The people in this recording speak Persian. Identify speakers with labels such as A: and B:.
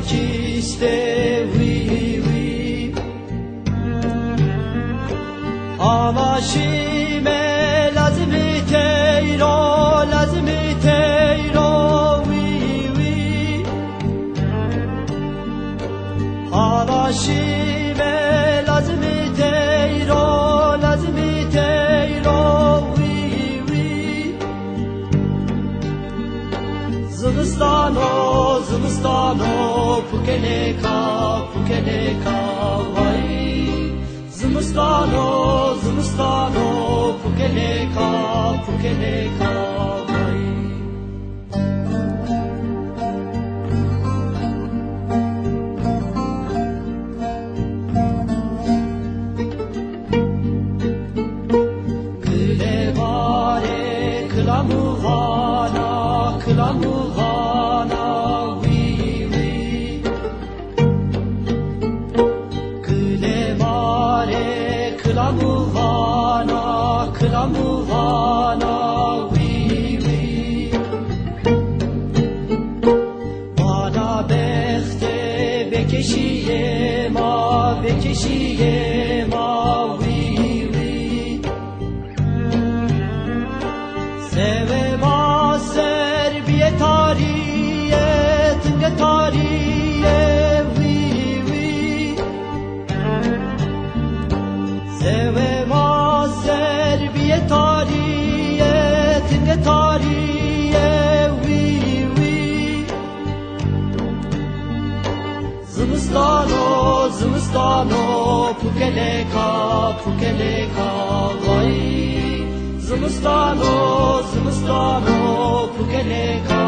A: کیسته وی وی آماشیمه لازمی تیرو وی وی آماشیمه لازمی تیرو وی وی زمستانو پوکلکا وای زمستانو پوکلکا وای گله باره کلامووانا وی وی گله باره کلامووانا وی وی بالا بخته بکشیه ما وی وی سوه ما سربیه تاریه تنگ تاریه وی وی سوه ما سربیه تاریه تنگ تاریه وی وی زمستانو پوکلکا وای زمستانو پوکلکا